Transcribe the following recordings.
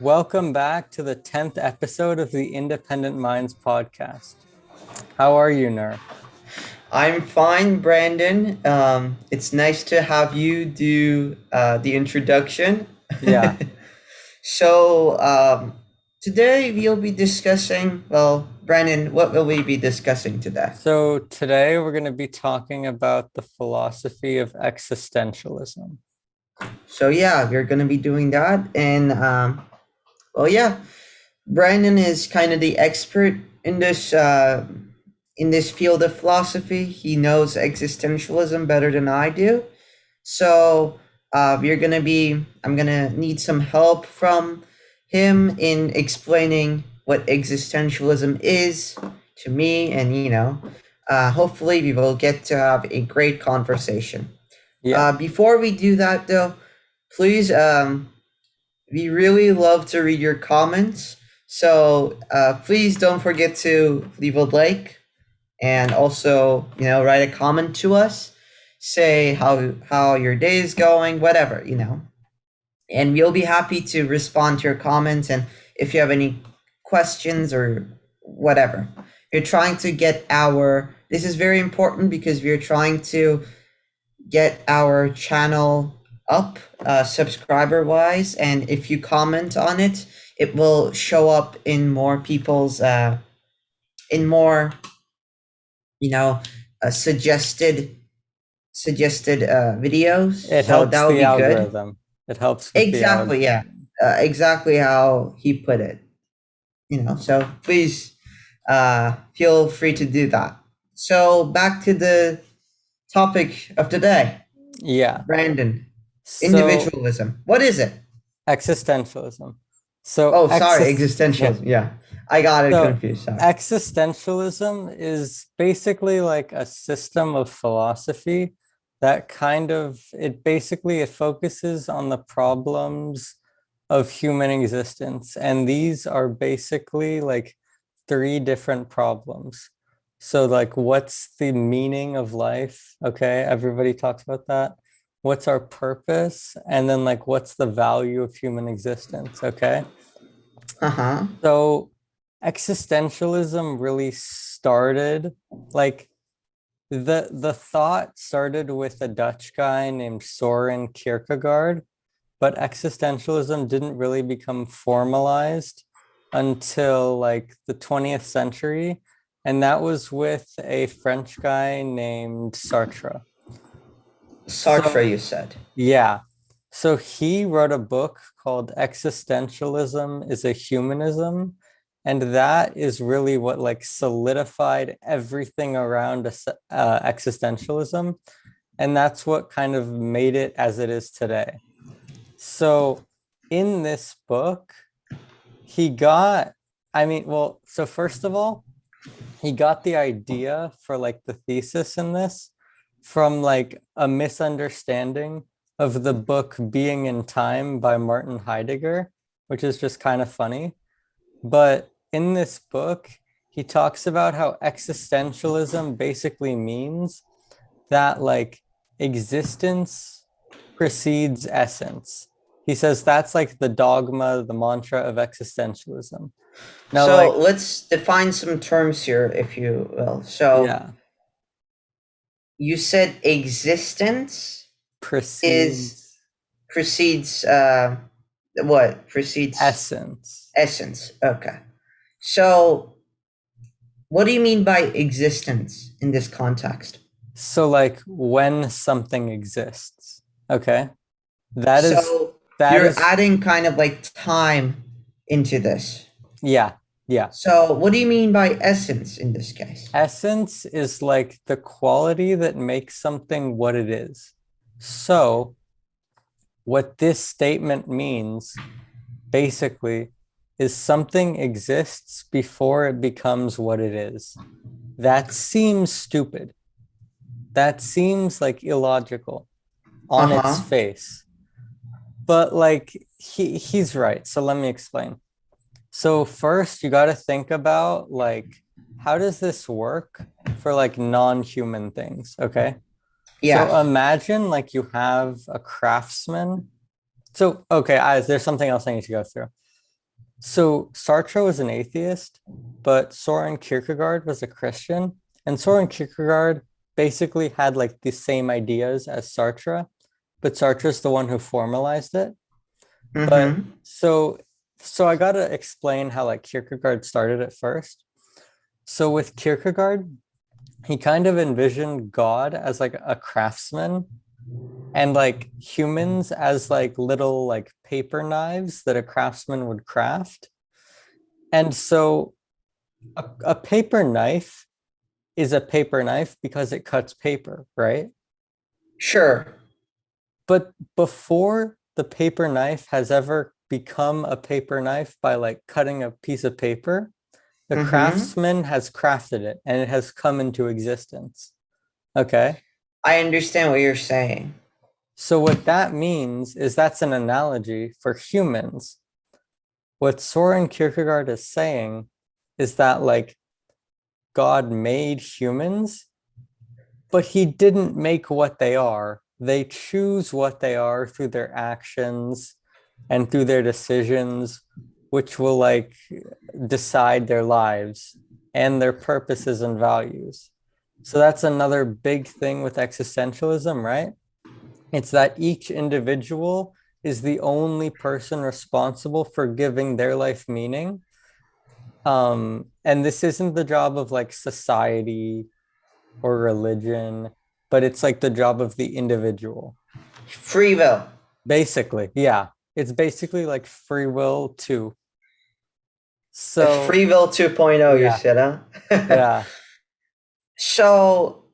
Welcome back to the 10th episode of the Independent Minds podcast. How are you, Youre? I'm fine, Brandon. It's nice to have you do the introduction. Yeah. So today we'll be discussing, well, Brandon, what will we be discussing today? So today we're going to be talking about the philosophy of existentialism. So yeah, we're gonna be doing that, and well, yeah, Brandon is kind of the expert in this field of philosophy. He knows existentialism better than I do. So I'm gonna need some help from him in explaining what existentialism is to me, and hopefully we will get to have a great conversation. Yeah. Before we do that, though, please, we really love to read your comments. So please don't forget to leave a like and also write a comment to us, say how your day is going, whatever, and we'll be happy to respond to your comments. And if you have any questions or whatever, you're trying to get our this is very important because we're trying to get our channel up subscriber wise, and if you comment on it, it will show up in more people's in more you know suggested videos. It So helps that would the be good. algorithm. It helps with the Exactly, yeah. algorithm. Exactly how he put it. So please feel free to do that. So back to the topic of the day, Yeah. Brandon. So Individualism. What is it? existentialism. So Oh, sorry, yeah. existentialism. Yeah, I got it So confused. Sorry. existentialism is basically like a system of philosophy that it focuses on the problems of human existence. And these are basically like three different problems. So like, what's the meaning of life? Okay, everybody talks about that. What's our purpose? And then like, what's the value of human existence? Okay. Uh huh. So existentialism really started like the thought started with a Dutch guy named Soren Kierkegaard, but existentialism didn't really become formalized until like the 20th century, and that was with a French guy named Sartre. Sartre, So you said. yeah. So he wrote a book called Existentialism is a Humanism. And that is really what like solidified everything around existentialism. And that's what kind of made it as it is today. So in this book, he got, so first of all, he got the idea for like the thesis in this from like a misunderstanding of the book Being in Time by Martin Heidegger, which is just kind of funny. But in this book, he talks about how existentialism basically means that like existence precedes essence. He says that's like the dogma, the mantra of existentialism. Now, So like, let's define some terms here, if you will. So yeah, you said existence is precedes precedes what precedes essence. essence. Okay. So what do you mean by existence in this context? So, like, when something exists, okay, that is So that you're is adding kind of like time into this. yeah, yeah. So what do you mean by essence in this case? Essence is like the quality that makes something what it is. So, what this statement means basically is something exists before it becomes what it is. That seems stupid. That seems like illogical on its Uh-huh. face. But like he's right. So let me explain. So first you got to think about like how does this work for like non-human things? Okay. So Yes. imagine like you have a craftsman. So, okay, there's something else I need to go through. So Sartre was an atheist, but Soren Kierkegaard was a Christian. And Soren Kierkegaard basically had like the same ideas as Sartre, but Sartre's the one who formalized it. But Mm-hmm. so I gotta explain how like Kierkegaard started at first. So with Kierkegaard, he kind of envisioned God as like a craftsman and like humans as like little like paper knives that a craftsman would craft. And so a paper knife is a paper knife because it cuts paper, right? Sure. But before the paper knife has ever become a paper knife by like cutting a piece of paper, the Mm-hmm. craftsman has crafted it and it has come into existence. Okay. I understand what you're saying. So what that means is that's an analogy for humans. What Soren Kierkegaard is saying is that like God made humans, but he didn't make what they are. They choose what they are through their actions and through their decisions, which will like decide their lives and their purposes and values. So that's another big thing with existentialism, right? It's that each individual is the only person responsible for giving their life meaning. And this isn't the job of like society or religion, but it's like the job of the individual. Free will. Basically, yeah. It's basically like free will too. A So, free will 2.0, you yeah, said, huh? yeah. So,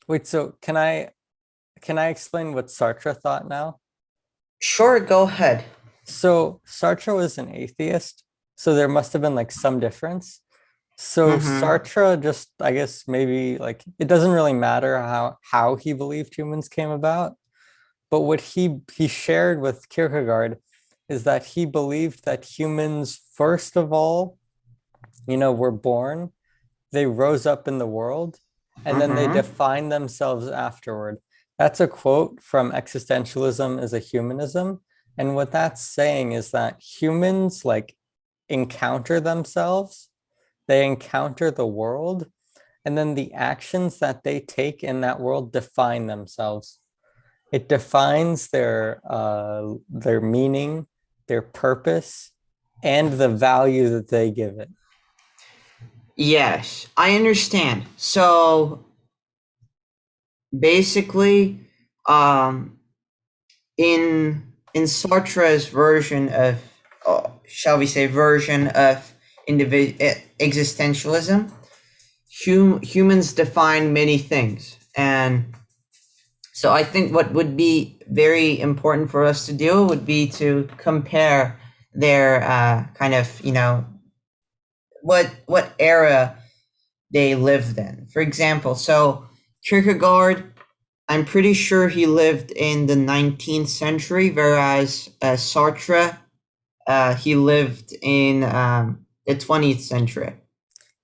Wait, so can I explain what Sartre thought now? sure, go ahead. So Sartre was an atheist, so there must have been like some difference. So Mm-hmm. Sartre just, I guess maybe like it doesn't really matter how he believed humans came about, but what he shared with Kierkegaard is that he believed that humans, first of all, were born, they rose up in the world, and then they Mm-hmm. define themselves afterward. That's a quote from Existentialism is a Humanism. And what that's saying is that humans like encounter themselves, they encounter the world, and then the actions that they take in that world define themselves. It defines their meaning, their purpose, and the value that they give it. Yes, I understand. So, basically, um, in Sartre's version of, shall we say, version of existentialism, humans define many things, and so I think what would be very important for us to do would be to compare their kind of, what era they lived in. For example, so Kierkegaard, I'm pretty sure he lived in the 19th century, whereas Sartre, he lived in the 20th century.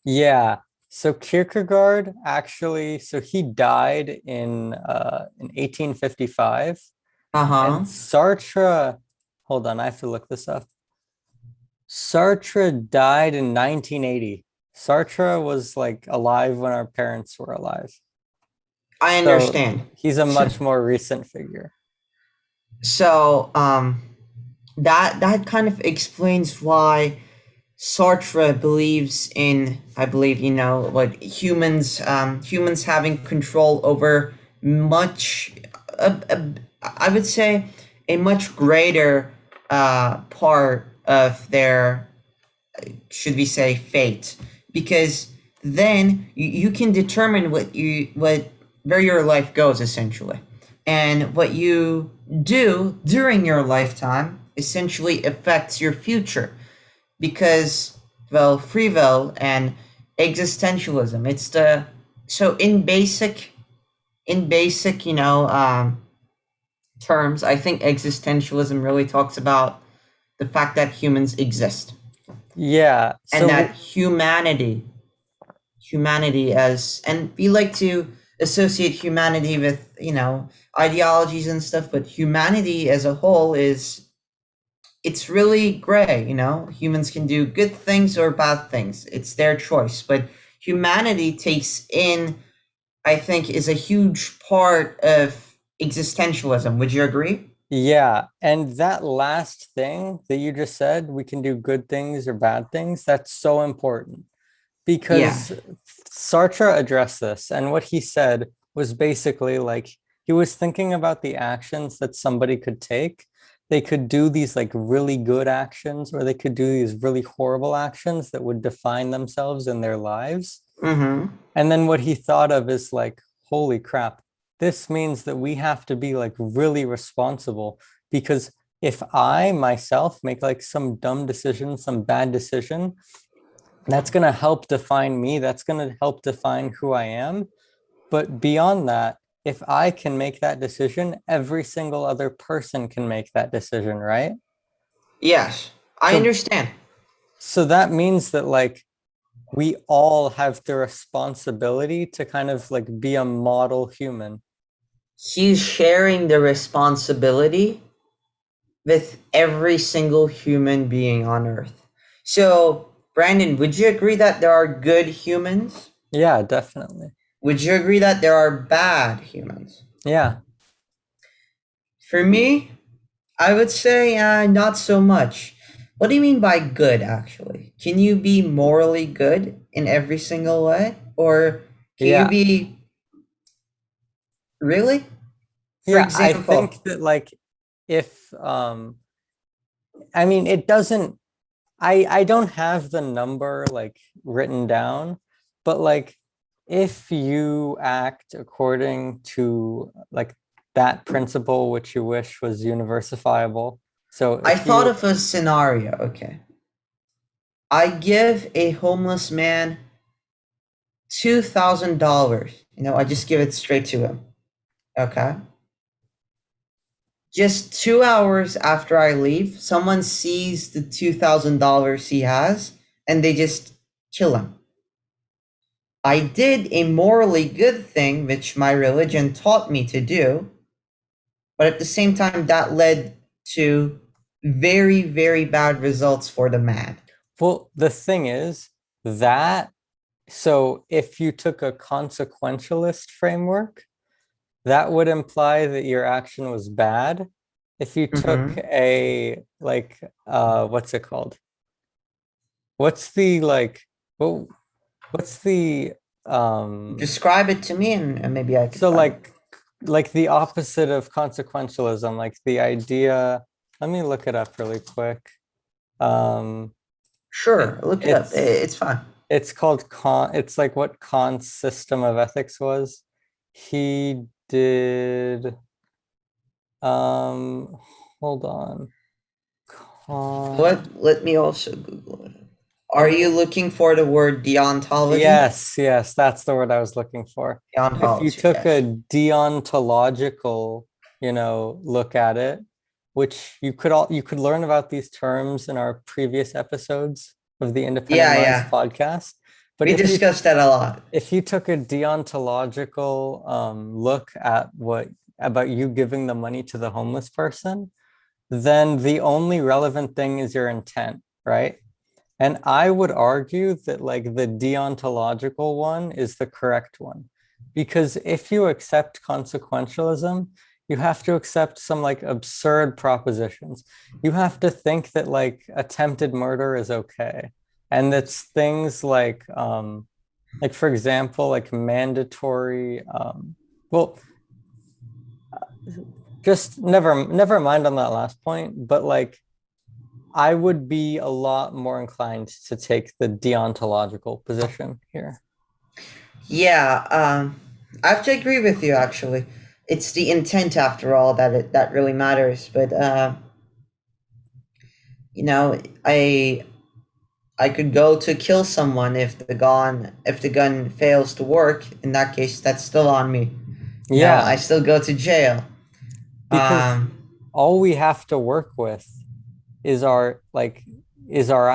Yeah. So Kierkegaard actually, so he died in 1855, Uh and huh. Sartre, hold on, I have to look this up. Sartre died in 1980. Sartre was like alive when our parents were alive. I So understand. he's a So, much more recent figure. so that kind of explains why Sartre believes in, I believe, what humans having control over much, I would say, a much greater part of their, should we say, fate, because then you can determine what where your life goes essentially, and what you do during your lifetime essentially affects your future, because, well, free will and existentialism, it's the, so in basic terms, I think existentialism really talks about the fact that humans exist Yeah. and So that humanity as, and we like to associate humanity with, ideologies and stuff, but humanity as a whole is, it's really gray. Humans can do good things or bad things. It's their choice. But humanity takes in, I think, is a huge part of existentialism. Would you agree? Yeah, and that last thing that you just said, we can do good things or bad things, that's so important Yeah. because Sartre addressed this, and what he said was basically like he was thinking about the actions that somebody could take. They could do these like really good actions, or they could do these really horrible actions that would define themselves in their lives. Mm-hmm. And then what he thought of is like, holy crap, this means that we have to be like really responsible because if I myself make like some dumb decision, some bad decision, that's going to help define me. That's going to help define who I am. But beyond that, if I can make that decision, every single other person can make that decision, right? Yes, I So, understand. so that means that like we all have the responsibility to kind of like be a model human. He's sharing the responsibility with every single human being on Earth. So, Brandon, would you agree that there are good humans? Yeah, definitely. Would you agree that there are bad humans? Yeah. For me, I would say not so much. What do you mean by good, actually? Can you be morally good in every single way? Or can you Yeah. be really? For Yeah, I example, think that like if I mean it doesn't I don't have the number like written down, but like if you act according to like that principle which you wish was universifiable. So I if thought you of a scenario, okay. I give a homeless man $2,000. I just give it straight to him. Okay. Just 2 hours after I leave, someone sees the $2,000 he has and they just kill him. I did a morally good thing, which my religion taught me to do, but at the same time, that led to very, very bad results for the man. well the thing is that so if you took a consequentialist framework, that would imply that your action was bad. If you took Mm-hmm. a like what's it called? What's the like what what's the Describe it to me and maybe I could so find it. like the opposite of consequentialism, like the idea, let me look it up really quick. Um Sure, look it up. it's It's fine. it's called it's like what Kant's system of ethics was. He did um hold on. Kant. Let me also Google it. Are you looking for the word deontology? Yes, yes, that's the word I was looking for. If you Deontology, took a yes. deontological, look at it, which you could learn about these terms in our previous episodes of the Independent Yeah, Minds yeah. podcast. But We discussed that a lot. if you took a deontological look at what about you giving the money to the homeless person, then the only relevant thing is your intent, right? And I would argue that like the deontological one is the correct one. Because if you accept consequentialism, you have to accept some like absurd propositions. You have to think that like attempted murder is okay. And that's things like for example, like mandatory well, just never mind on that last point, but like I would be a lot more inclined to take the deontological position here. Yeah, I have to agree with you actually. It's the intent after all that really matters. But you know, I could go to kill someone if the gun fails to work. In that case, that's still on me. I Yeah, still go to jail. because Um, all we have to work with is our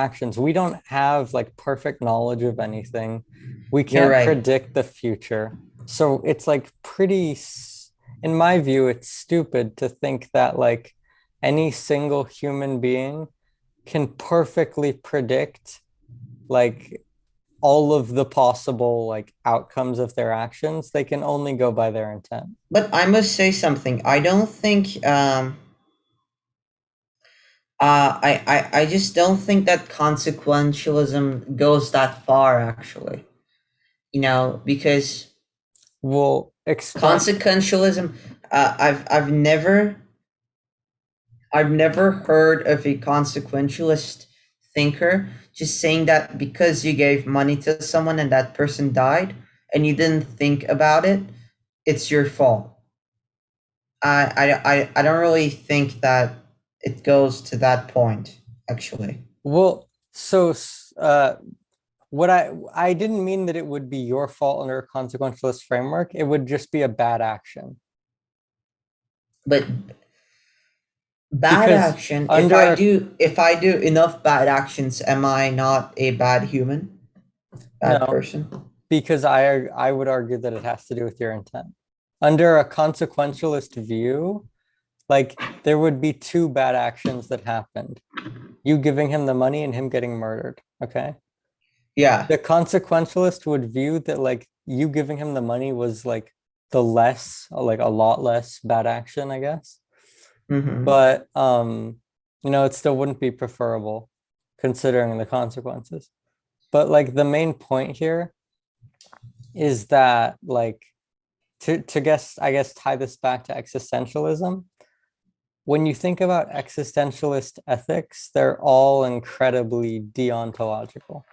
actions. We don't have like perfect knowledge of anything. We You're can't right. predict the future. So it's like in my view, it's stupid to think that like any single human being can perfectly predict like all of the possible like outcomes of their actions. They can only go by their intent. But I must say something. I don't think I just don't think that consequentialism goes that far actually. Because We'll explain. consequentialism, I've never heard of a consequentialist thinker just saying that because you gave money to someone and that person died and you didn't think about it, it's your fault. I don't really think that it goes to that point, actually. Well, what I didn't mean that it would be your fault under a consequentialist framework. It would just be a bad action. But bad Because action, if under I a do if I do enough bad actions, am I not a bad human, bad no, person? because I would argue that it has to do with your intent. Under a consequentialist view, like there would be two bad actions that happened. You giving him the money and him getting murdered. Okay. Yeah. The consequentialist would view that like you giving him the money was like the less, like a lot less bad action, I guess. Mm-hmm. But it still wouldn't be preferable considering the consequences. But like the main point here is that like to guess, I guess, tie this back to existentialism. When you think about existentialist ethics, they're all incredibly deontological.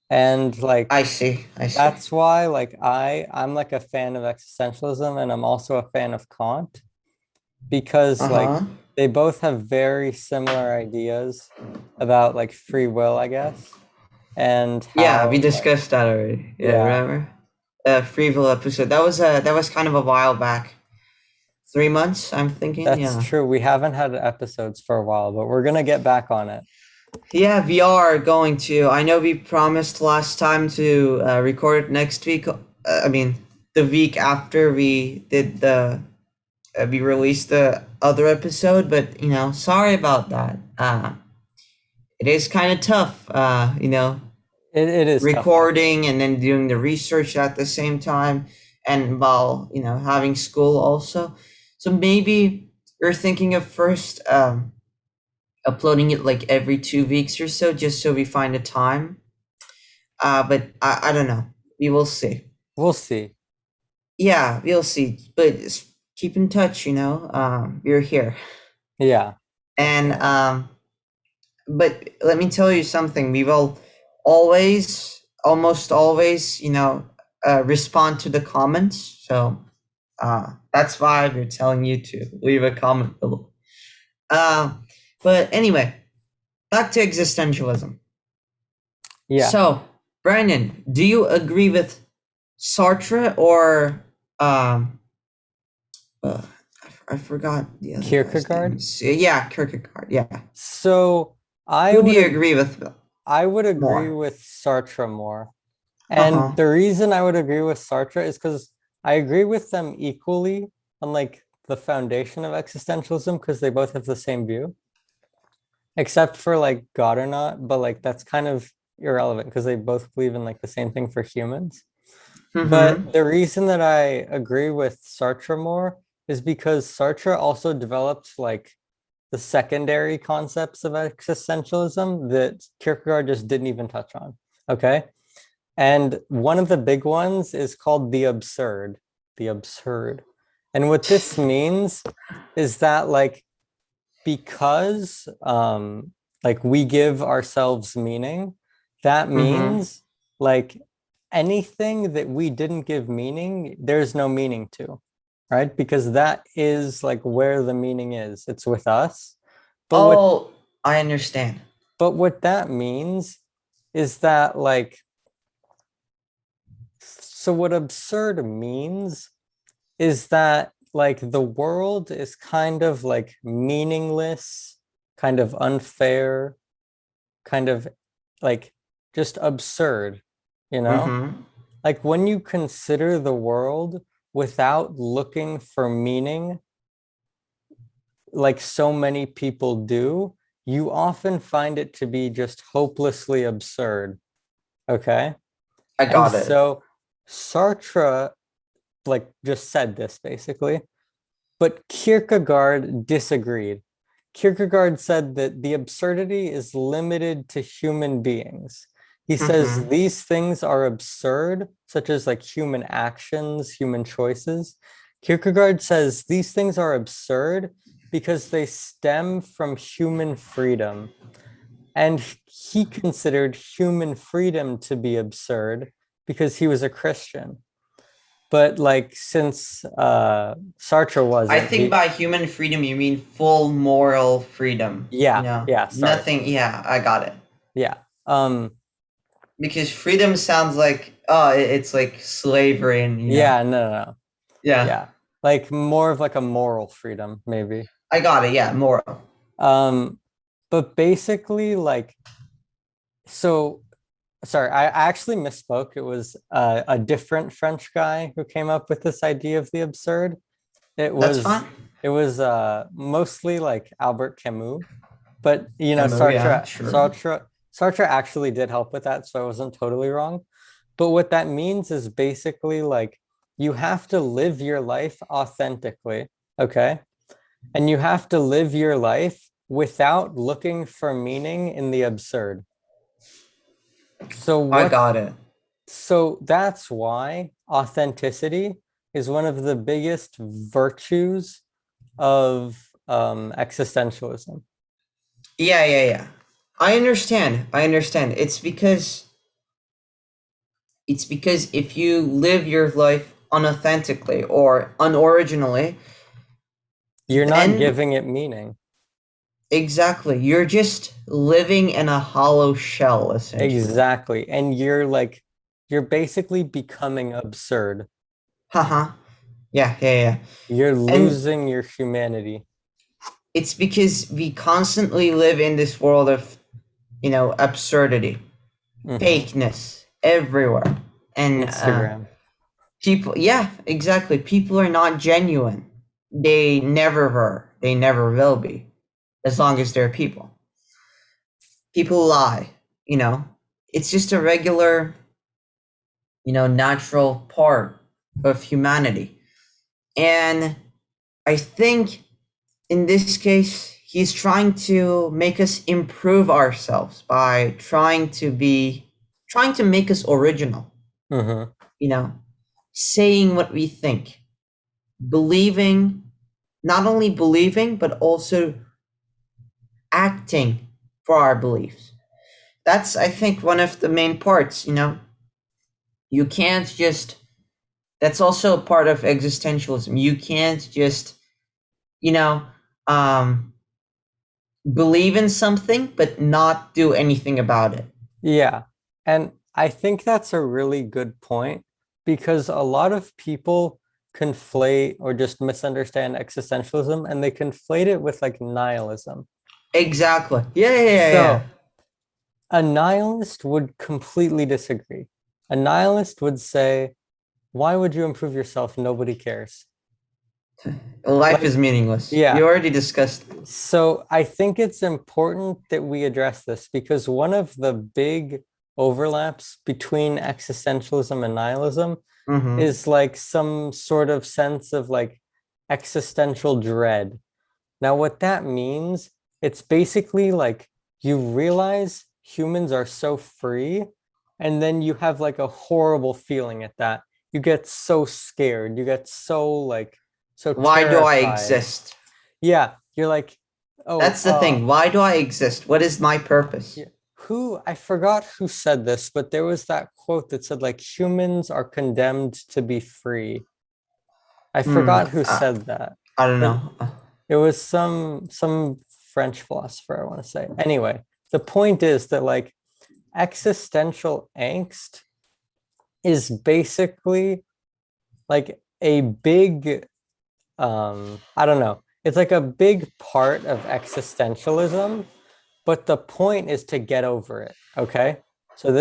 And like I see. I see. that's why like I'm like a fan of existentialism and I'm also a fan of Kant because like Uh-huh. they both have very similar ideas about like free will, I guess, and Yeah, we how like discussed that already. Yeah, yeah, remember? Freeville episode. That was kind of a while back. 3 months, I'm thinking. that's Yeah. true. We haven't had episodes for a while, but we're gonna get back on it. Yeah, we are going to. I know we promised last time to record it next week. I mean, the week after we released the other episode, but sorry about that. It is kind of tough, It is tough. recording and then doing the research at the same time, and while having school also. So maybe you're thinking of first uploading it like every 2 weeks or so, just so we find a time. But I don't know. We will see. We'll see. Yeah, we'll see. But keep in touch. We're here. Yeah. And but let me tell you something. We will always, almost always, respond to the comments. So that's why we're telling you to leave a comment below. Uh, but anyway, back to existentialism. Yeah. So, Brandon, do you agree with Sartre or uh, I forgot the other guy's name. Kierkegaard. Yeah, Kierkegaard. Yeah. So I Who do would you ag- agree with I would agree more? with Sartre more. Uh And huh. the reason I would agree with Sartre is because I agree with them equally on like the foundation of existentialism because they both have the same view, except for like God or not, but like that's kind of irrelevant because they both believe in like the same thing for humans. Mm-hmm. But the reason that I agree with Sartre more is because Sartre also developed like the secondary concepts of existentialism that Kierkegaard just didn't even touch on. Okay. And one of the big ones is called the absurd. The absurd. And what this means is that like because like we give ourselves meaning, that Mm-hmm. means like anything that we didn't give meaning, there's no meaning to, right? Because that is like where the meaning is. It's with us. But what Oh, I understand. but what that means is that like so what absurd means is that like the world is kind of like meaningless, kind of unfair, kind of like just absurd. you know? Mm-hmm. Like when you consider the world without looking for meaning, like so many people do, you often find it to be just hopelessly absurd. Okay. I And got it. so Sartre, like, just said this basically, but Kierkegaard disagreed. Kierkegaard said that the absurdity is limited to human beings. He says Mm-hmm. these things are absurd, such as like human actions, human choices. Kierkegaard says these things are absurd because they stem from human freedom. And he considered human freedom to be absurd because he was a Christian. But like since Sartre I wasn't, think by human freedom you mean full moral freedom. You yeah, know, yeah, sorry. nothing. Yeah, I got it. Yeah. Because freedom sounds like it's like slavery, and Yeah, no, no, no. yeah, Yeah. Like more of like a moral freedom, maybe. I got it. Yeah, moral. Um, but basically like so sorry, I actually misspoke. It was a different French guy who came up with this idea of the absurd. It That's was fine. it was mostly like Albert Camus, but you know, Camus, yeah, sure. Sartre actually did help with that, so I wasn't totally wrong. But what that means is basically like you have to live your life authentically, okay? And you have to live your life without looking for meaning in the absurd. So I what got it. so that's why authenticity is one of the biggest virtues of existentialism. Yeah, yeah, yeah. I understand. I understand. It's because if you live your life unauthentically or unoriginally, You're not then giving it meaning. exactly, you're just living in a hollow shell, essentially. Exactly. And you're basically becoming absurd. Haha. Yeah, yeah, yeah. You're And losing your humanity. it's because we constantly live in this world of, absurdity, Hmm. fakeness everywhere. And Instagram. people, yeah, exactly. People are not genuine. They never were. They never will be, as long as they're people. People lie, you know. It's just a regular, natural part of humanity. And I think in this case, he's trying to make us improve ourselves by trying to make us original, Hmm. you know, saying what we think, believing, not only believing, but also acting for our beliefs. That's, I think, one of the main parts, You can't just, that's also part of existentialism. You can't just, you know, um, believe in something, but not do anything about it. Yeah. And I think that's a really good point because a lot of people conflate or just misunderstand existentialism and they conflate it with like nihilism. Exactly. Yeah, yeah, yeah, yeah. So a nihilist would completely disagree. A nihilist would say, why would you improve yourself? Nobody cares. Life Like, is meaningless. We yeah. already discussed. So I think it's important that we address this because one of the big overlaps between existentialism and nihilism Mm-hmm. is like some sort of sense of like existential dread. Now, what that means, it's basically like you realize humans are so free, and then you have like a horrible feeling at that. You get so scared, you get so like so Why do I terrified. exist? Yeah, you're like, oh, That's the thing. Why do I exist? What is my purpose? yeah. Who I forgot who said this, but there was that quote that said like humans are condemned to be free. I Hmm. forgot who said that, I don't but know. it was some French philosopher, I want to say. Anyway, the point is that like existential angst is basically like a big I don't know. It's like a big part of existentialism, but the point is to get over it, okay? So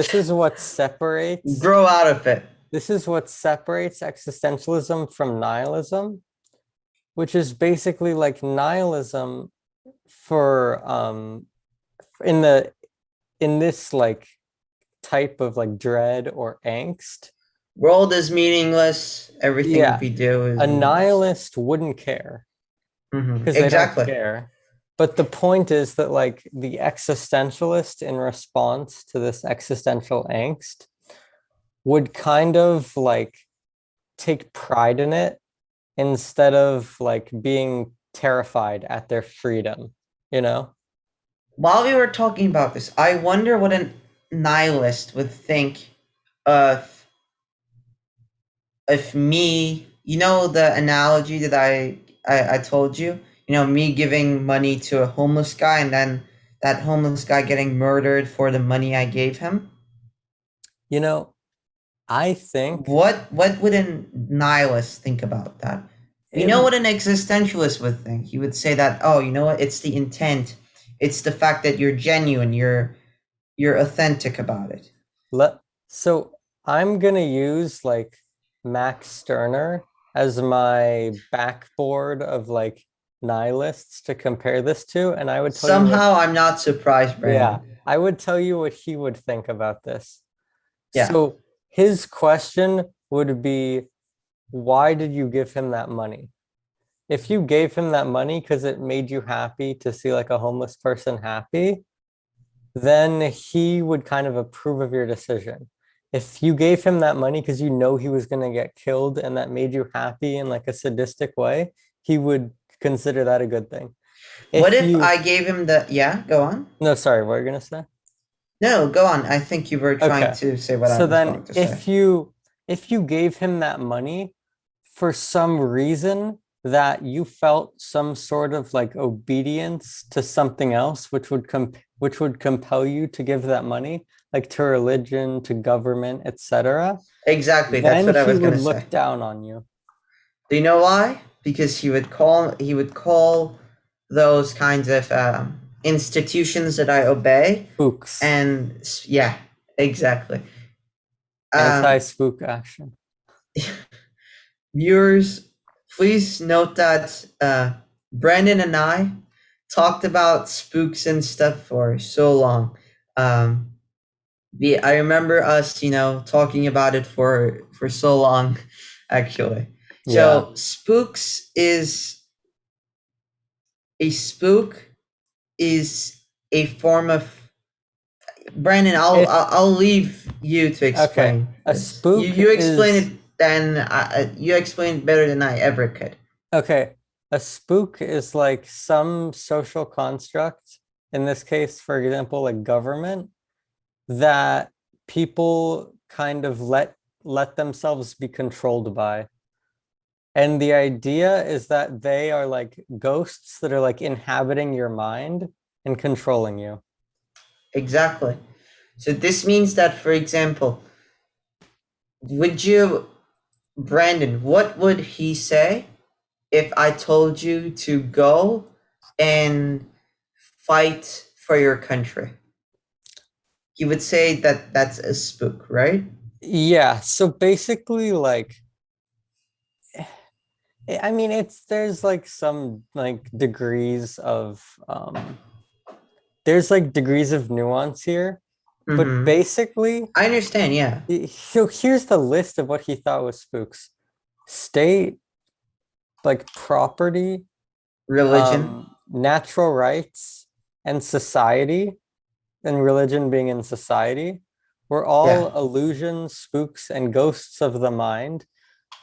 Grow out of it. this is what separates existentialism from nihilism, which is basically like nihilism for in the in this like type of like dread or angst. World is meaningless. Everything Yeah, we do is a meaningless. nihilist wouldn't care because they don't Exactly. care. But the point is that like the existentialist in response to this existential angst would kind of like take pride in it instead of like being terrified at their freedom, you know? While we were talking about this, I wonder what a nihilist would think of me. You know the analogy that I told you. You know, me giving money to a homeless guy and then that homeless guy getting murdered for the money I gave him. You know, I think What would a nihilist think about that? We it know what an existentialist would think. He would say that, oh, you know what? It's the intent. It's the fact that you're genuine. You're authentic about it. let so I'm gonna use like Max Stirner as my backboard of like nihilists to compare this to, and I would tell you what, Somehow, I'm not surprised, yeah, Brandon. I would tell you what he would think about this. Yeah. So his question would be, why did you give him that money? If you gave him that money because it made you happy to see like a homeless person happy, then he would kind of approve of your decision. If you gave him that money because you know he was going to get killed and that made you happy in like a sadistic way, he would consider that a good thing. What If if you, I gave him the? Yeah, go on. no, sorry, what are you going to say? No, go on. I think you were trying Okay. to say what I So was then going to say. if you gave him that money for some reason that you felt some sort of like obedience to something else which would compel you to give that money, like to religion, to government, etc., Exactly. That's then what I he was would gonna say. look down on you. Do you know why? Because he would call those kinds of institutions that I obey, Spooks. and yeah, exactly. Um, Anti-spook action. Viewers, please note that Brandon and I talked about spooks and stuff for so long. Um, I remember us, talking about it for so long, actually. Yeah. So, a spook is a form of Brandon. I'll It I'll, I'll leave you to okay. explain A this. You spook you explain is it you explain it better than I ever could. okay. A spook is like some social construct, in this case, for example, like government, that people kind of let themselves be controlled by. And the idea is that they are like ghosts that are like inhabiting your mind and controlling you. Exactly. So this means that, for example, would you, Brandon, what would he say if I told you to go and fight for your country? He would say that that's a spook, right? Yeah, so basically like I mean it's there's like some like degrees of there's like degrees of nuance here, but Mm-hmm. basically I understand, yeah. so here's the list of what he thought was spooks. State, like property, Religion. natural rights, and society, and religion being in society, were Yeah. all illusions, spooks, and ghosts of the mind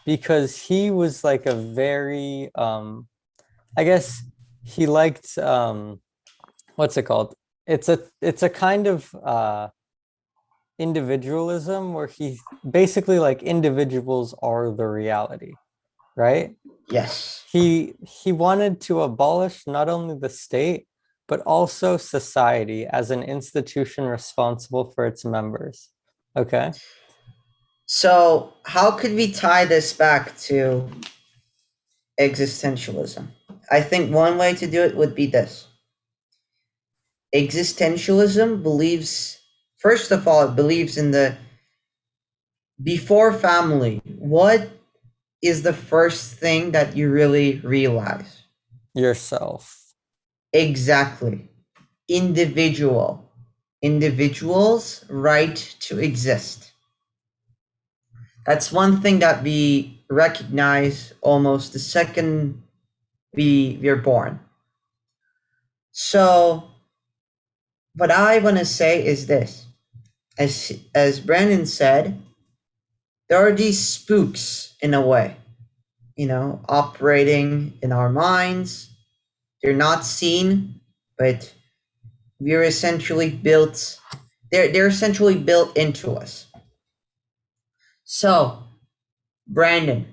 because he was like a very, I guess he liked, what's it called? It's a kind of individualism where he basically like individuals are the reality, right? Yes. He wanted to abolish not only the state, but also society as an institution responsible for its members. Okay. So, how could we tie this back to existentialism? I think one way to do it would be this. Existentialism believes, first of all, it believes in the before family. What is the first thing that you really realize? Yourself. Exactly. Individual. Individuals' right to exist. That's one thing that we recognize almost the second we're born. So what I want to say is this. As Brandon said, there are these spooks in a way, operating in our minds. They're not seen, but we're essentially built they're essentially built into us. So, Brandon,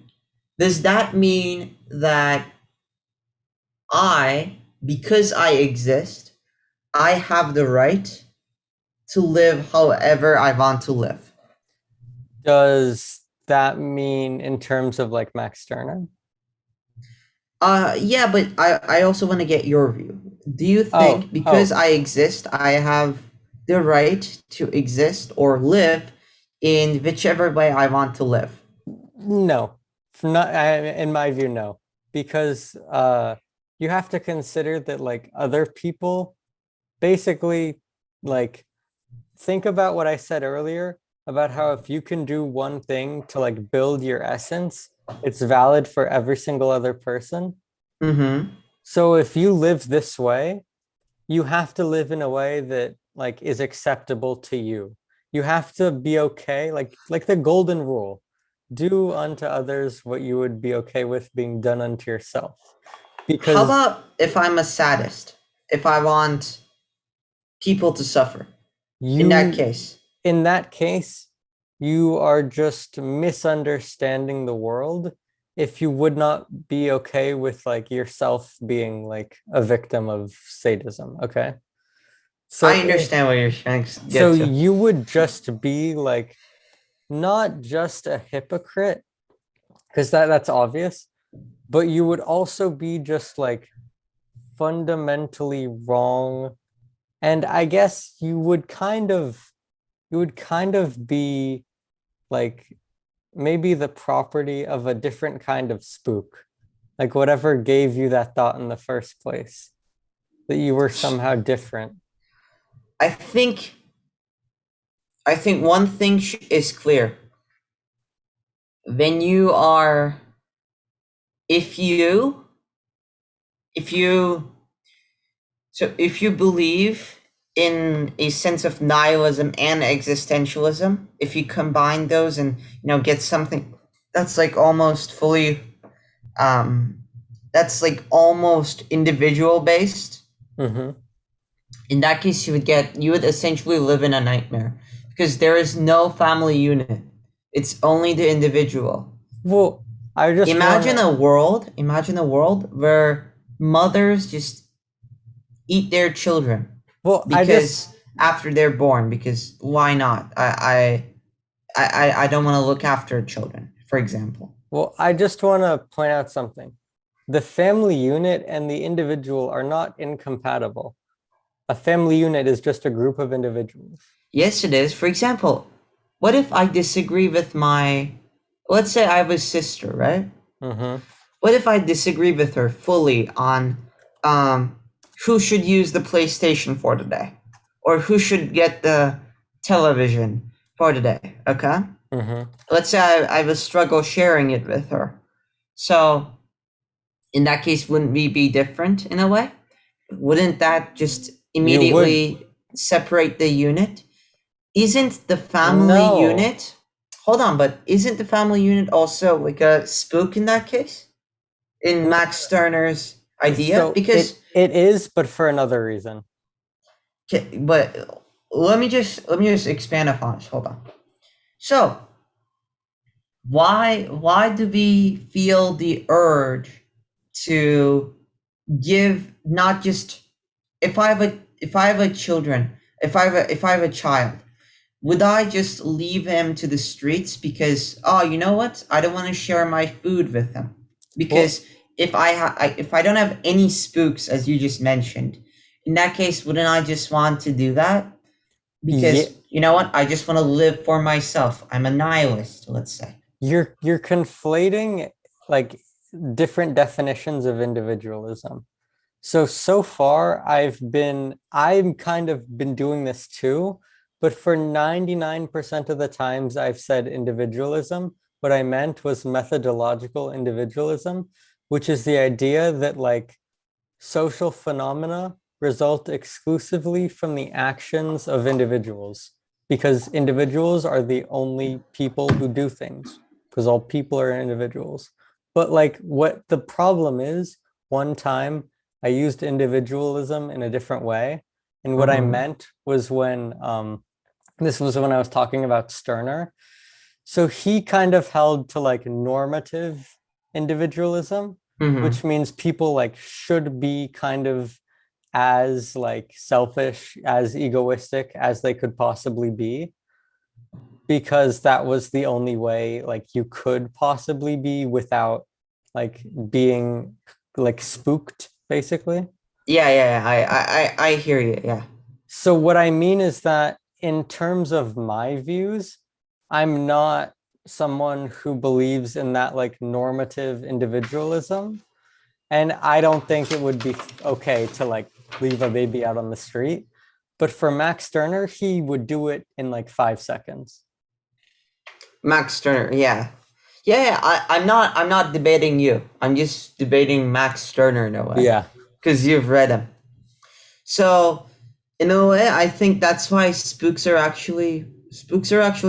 does that mean that because I exist, I have the right to live however I want to live? Does that mean in terms of like Max Stirner? Yeah, but I also want to get your view. Do you Oh, think because oh, I exist, I have the right to exist or live in whichever way I want to live? no. In my view, no. Because you have to consider that like other people basically like think about what I said earlier about how if you can do one thing to like build your essence, it's valid for every single other person. Mm-hmm. So if you live this way, you have to live in a way that like is acceptable to you. You have to be okay, like the golden rule. Do unto others what you would be okay with being done unto yourself. How Because about if I'm a sadist? If I want people to suffer? In that you, case, in that case, you are just misunderstanding the world if you would not be okay with like yourself being like a victim of sadism, okay? I So understand what you're trying to so get to. you would just be like not just a hypocrite, because that's obvious, but you would also be just like fundamentally wrong. And I guess you would kind of be like maybe the property of a different kind of spook. Like whatever gave you that thought in the first place, that you were somehow different. I think I think one thing is clear. When you are if you if you if you believe in a sense of nihilism and existentialism, if you combine those and get something that's like almost fully um that's like almost individual based, Hmm. in that case you would essentially live in a nightmare because there is no family unit. It's only the individual. Well, I just want to, Imagine a world where mothers just eat their children well, I just, because after they're born, because why not? I don't want to look after children, for example. well, I just want to point out something. The family unit and the individual are not incompatible. A family unit is just a group of individuals. Yes, it is. For example, what if I disagree with my, let's say I have a sister, right? Hmm. What if I disagree with her fully on um, who should use the PlayStation for today, or who should get the television for today? Okay, Hmm. let's say I have a struggle sharing it with her. So in that case, wouldn't we be different in a way? Wouldn't that just You would, immediately separate the unit? Isn't the family no. unit? Hold on, but isn't the family unit also like a spook in that case? In Max Stirner's idea? So Because, it is, but for another reason. but let me just expand upon this. Hold on. So why do we feel the urge to give not just if I have a children if I have a child, would I just leave him to the streets because, oh, you know what, I don't want to share my food with him? Well, Because if I don't have any spooks as you just mentioned, in that case wouldn't I just want to do that? Yeah, because you know what? I just want to live for myself. I'm a nihilist, let's say. you're conflating like different definitions of individualism. So far I'm kind of been doing this too, but for 99% of the times I've said individualism, what I meant was methodological individualism, which is the idea that like social phenomena result exclusively from the actions of individuals because individuals are the only people who do things because all people are individuals. But like what the problem is, one time I used individualism in a different way. And what I Mm-hmm. meant was this was when I was talking about Stirner. So he kind of held to like normative individualism, Mm-hmm. which means people like should be kind of as like selfish, as egoistic as they could possibly be, because that was the only way like you could possibly be without like being like spooked, basically. Yeah, yeah, yeah. I hear you. Yeah. So what I mean is that in terms of my views, I'm not someone who believes in that like normative individualism. And I don't think it would be okay to like leave a baby out on the street. But for Max Stirner, he would do it in like 5 seconds. Max Stirner. Yeah. Yeah, yeah. I'm not debating you. I'm just debating Max Stirner in a way. Yeah. Because you've read him. So in a way, I think that's why spooks are actually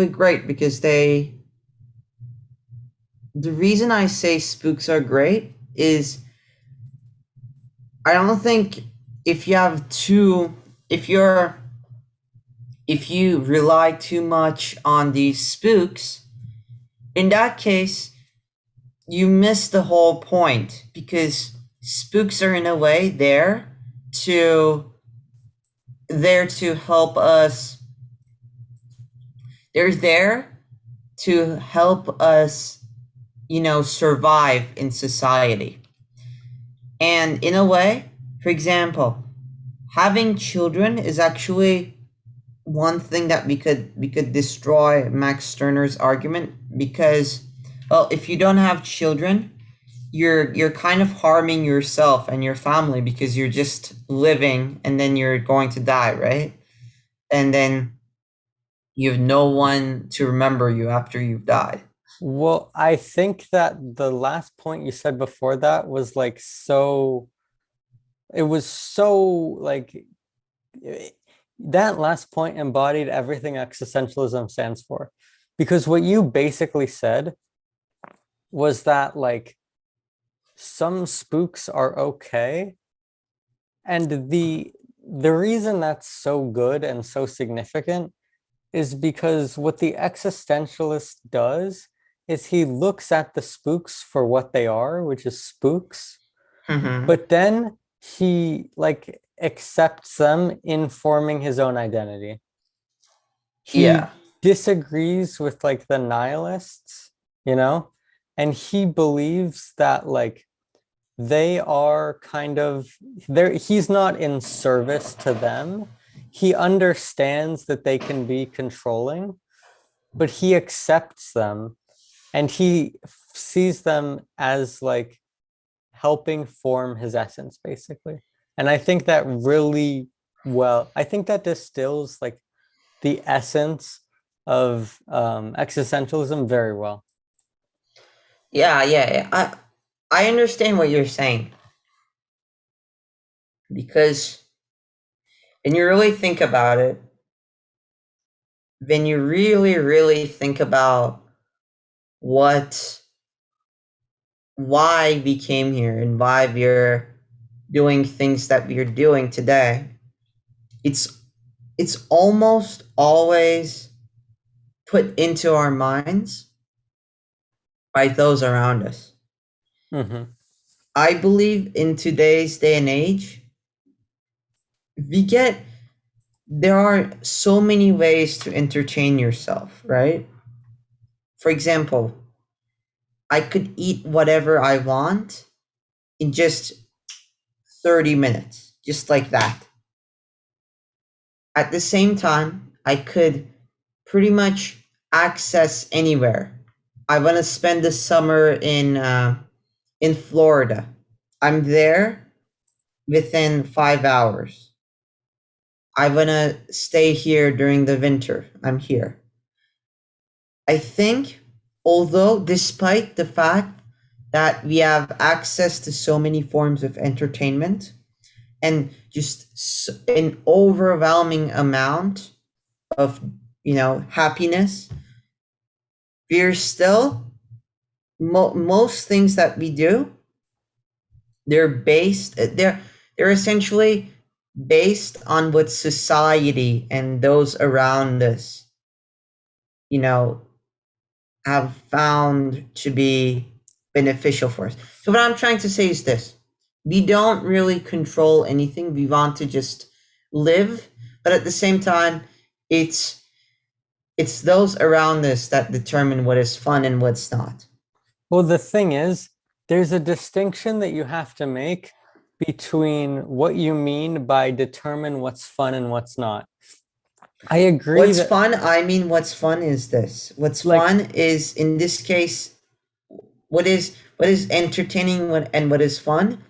great because they the reason I say spooks are great is I don't think if you have too if you're if you rely too much on these spooks, in that case you miss the whole point because spooks are in a way to there to help us they're there to help us, survive in society. And in a way, for example, having children is actually one thing that we could destroy Max Stirner's argument because, well, if you don't have children, you're kind of harming yourself and your family because you're just living and then you're going to die, right? And then you have no one to remember you after you've died. Well, I think that the last point you said before that was like it was so like, that last point embodied everything existentialism stands for. Because what you basically said was that like some spooks are okay. And the reason that's so good and so significant is because what the existentialist does is he looks at the spooks for what they are, which is spooks, Mm-hmm. but then he like accepts them in forming his own identity. He Yeah. disagrees with like the nihilists, you know, and he believes that like they are kind of there, he's not in service to them. He understands that they can be controlling, but he accepts them and he sees them as like helping form his essence, basically. And I think that really well, I think that distills like the essence of existentialism very well. Yeah, yeah, yeah. I understand what you're saying because when you really think about it, when you really, really think about what why we came here and why we're doing things that we're doing today, it's it's almost always put into our minds by those around us. Hmm. I believe in today's day and age, we get there are so many ways to entertain yourself, right? For example, I could eat whatever I want in just 30 minutes, just like that. At the same time, I could pretty much access anywhere. I want to spend the summer in Florida. I'm there within 5 hours. I want to stay here during the winter. I'm here. I think, although despite the fact that we have access to so many forms of entertainment and just an overwhelming amount of happiness, we're still most things that we do, they're essentially based on what society and those around us you know have found to be beneficial for us. So what I'm trying to say is this: we don't really control anything. We want to just live, but at the same time, it's it's those around us that determine what is fun and what's not. Well, the thing is, there's a distinction that you have to make between what you mean by determine what's fun and what's not. I agree What's that, fun? I mean, what's fun is this. What's like, fun is, in this case, what is entertaining and what is fun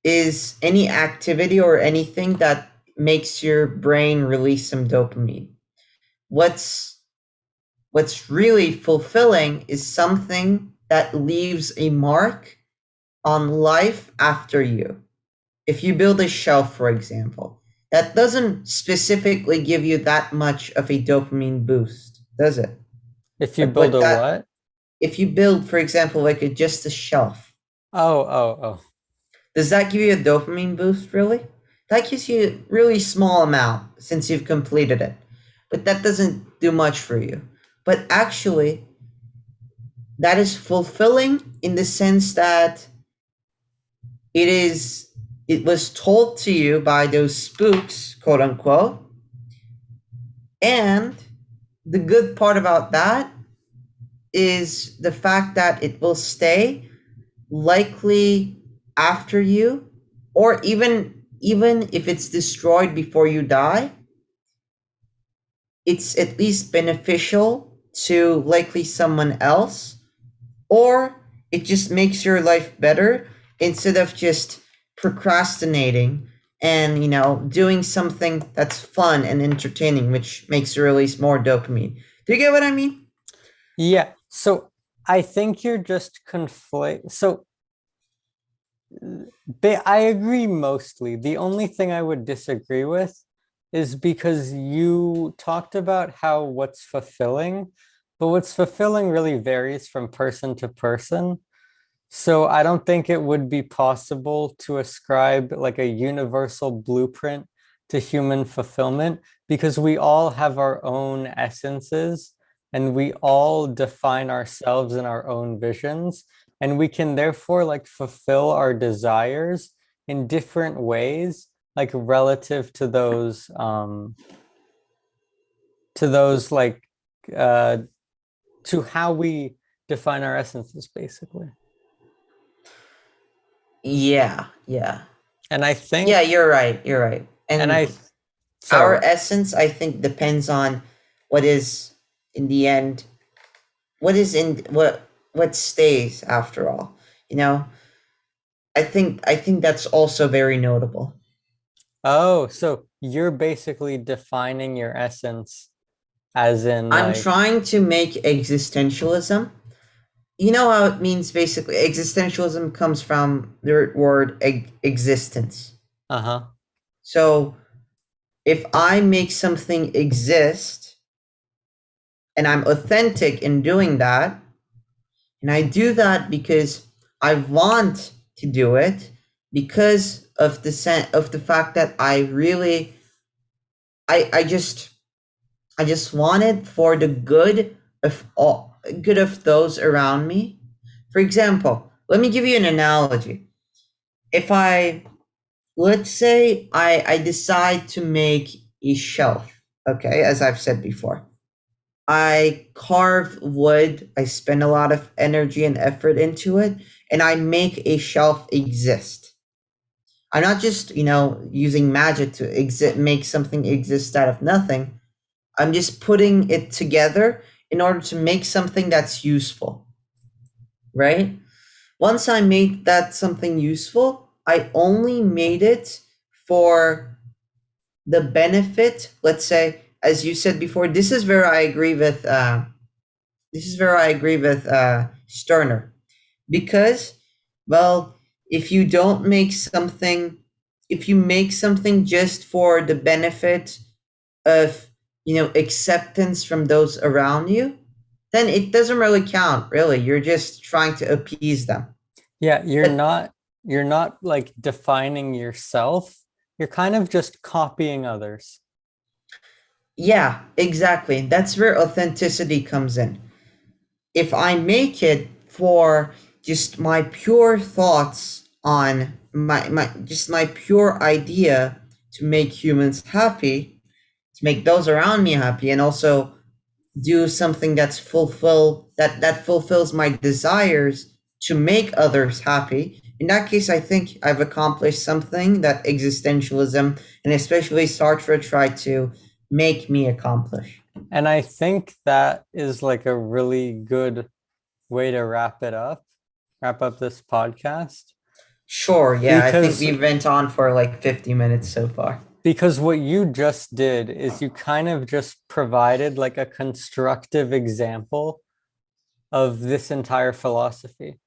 is any activity or anything that makes your brain release some dopamine. What's what's really fulfilling is something that leaves a mark on life after you. If you build a shelf, for example, that doesn't specifically give you that much of a dopamine boost, does it? if you But build what a that what? if you build, for example, like just a shelf, Oh, oh, oh. does that give you a dopamine boost, really? That gives you a really small amount since you've completed it. But that doesn't do much for you. But actually, that is fulfilling in the sense that it was told to you by those spooks, quote unquote. And the good part about that is the fact that it will stay likely after you, or even if it's destroyed before you die, it's at least beneficial to likely someone else, or it just makes your life better instead of just procrastinating and doing something that's fun and entertaining, which makes you release more dopamine. Do you get what I mean? Yeah. So I think you're just conflate. So I agree mostly. The only thing I would disagree with is because you talked about how what's fulfilling, but what's fulfilling really varies from person to person. So I don't think it would be possible to ascribe like a universal blueprint to human fulfillment because we all have our own essences and we all define ourselves in our own visions. And we can therefore like fulfill our desires in different ways, like relative to those uh to how we define our essences, basically. Yeah, yeah. And I Yeah, think you're right. and And I sorry, our what? essence, I think, depends on what is in the end, what stays after all. You know, I think that's also very notable. Oh, so you're basically defining your essence as in I'm like, trying to make existentialism. You know how it means basically? Existentialism comes from the word existence. uh-huh. So if I make something exist and I'm authentic in doing that, and I do that because I want to do it, because of the fact that I just want it for the good of those around me. For example, let me give you an analogy. If I Let's say I decide to make a shelf, okay, as I've said before. I carve wood, I spend a lot of energy and effort into it, and I make a shelf exist. I'm not just, using magic to make something exist out of nothing. I'm just putting it together in order to make something that's useful, right? Once I made that something useful, I only made it for the benefit. Let's say, as you said before, this is where I agree with Sterner, because, well, if you don't make something, if you make something just for the benefit of, acceptance from those around you, then it doesn't really count. Really, you're just trying to appease them. Yeah, But you're not like defining yourself. You're kind of just copying others. yeah, exactly. That's where authenticity comes in. If I make it for just my pure thoughts on my just my pure idea to make humans happy, to make those around me happy, and also do something that fulfills my desires to make others happy, in that case I think I've accomplished something that existentialism and especially Sartre tried to make me accomplish. And I think that is like a really good way to wrap up this podcast. Sure, yeah, I think Because we went on for like 50 minutes so far. what you just did is you kind of just provided like a constructive example of this entire philosophy.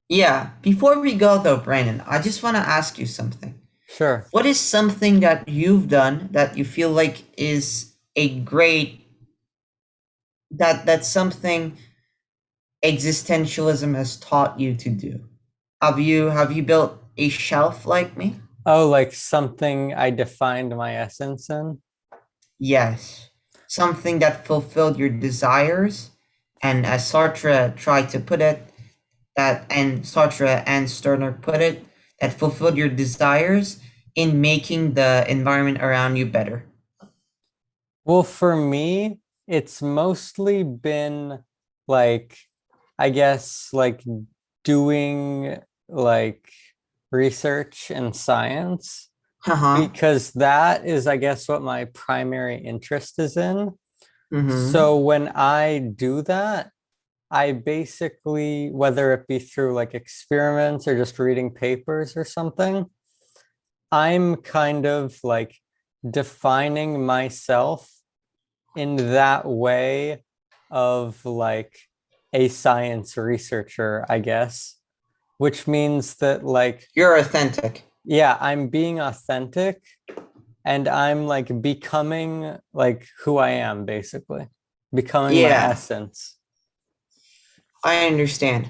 Yeah, before we go though, Brandon, I just want to ask you something. Sure. What is something that you've done that you feel like is a great that's something existentialism has taught you to do? Have you built a shelf like me? Oh, like something I defined my essence in. Yes. Something that fulfilled your desires, and as Sartre tried to put it, and Sartre and Stirner put it, that fulfilled your desires in making the environment around you better. Well, for me, it's mostly been like, I guess, like doing like research and science, Uh-huh. because that is, I guess, what my primary interest is in. Mm-hmm. So when I do that, I basically, whether it be through like experiments or just reading papers or something, I'm kind of like defining myself in that way of like a science researcher, I guess, which means that like, You're authentic. yeah, I'm being authentic and I'm like becoming like who I am, basically, becoming my Yeah, essence. I understand.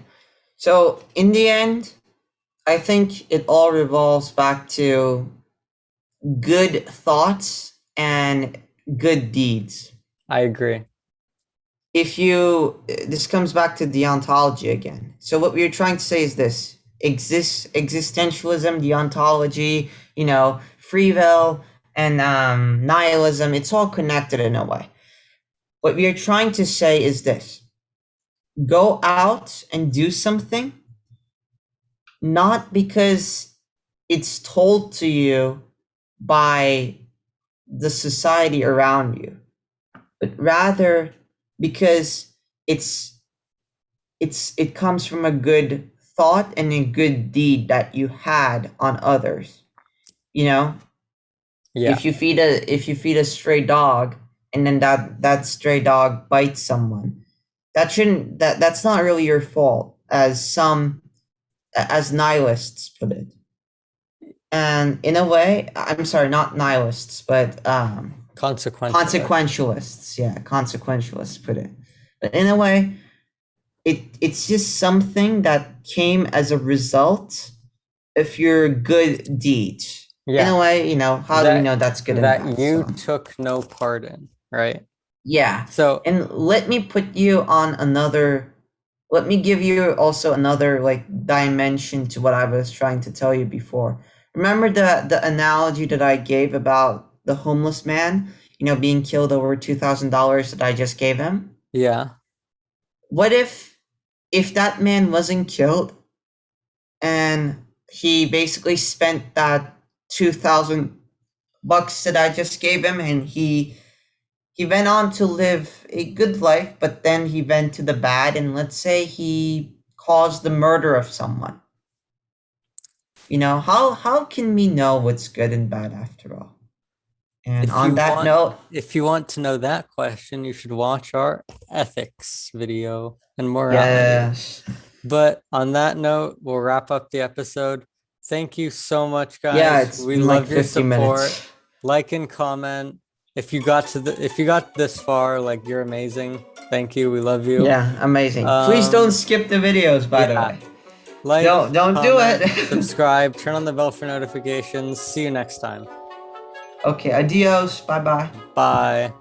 So in the end, I think it all revolves back to good thoughts and good deeds. I agree. If you This comes back to deontology again. So what we're trying to say is this: existentialism, deontology, free will, and nihilism. It's all connected in a way. What we are trying to say is this: go out and do something, not because it's told to you by the society around you, but rather because it's it comes from a good thought and a good deed that you had on others. You know, Yeah. if you feed a stray dog and then that stray dog bites someone, that's not really your fault, as nihilists put it. And in a way, I'm sorry, not nihilists, but Consequentialist. consequentialists. Yeah, consequentialists put it. But in a way, it's just something that came as a result of your good deeds. In a Yeah. way, how do we know that's good and That bad? you So took no part in, right? yeah, So and let me give you also another like dimension to what I was trying to tell you before. Remember the analogy that I gave about the homeless man, being killed over $2,000 that I just gave him? yeah. What if that man wasn't killed and he basically spent that 2,000 bucks that I just gave him, and he he went on to live a good life, but then he went to the bad, and let's say he caused the murder of someone. How can we know what's good and bad after all? And If on you that want, note, if you want to know that question, you should watch our ethics video and morality. yes. But on that note, we'll wrap up the episode. Thank you so much, Yeah, guys. it's We been like love your 50 support. minutes. Like and comment. If you got this far, like you're amazing. Thank you. We love you. Yeah, amazing. Please don't Um, skip the videos, by the yeah. way. Like, Don't do comment, it. subscribe, turn on the bell for notifications. See you next time. Okay, adios. Bye bye. Bye.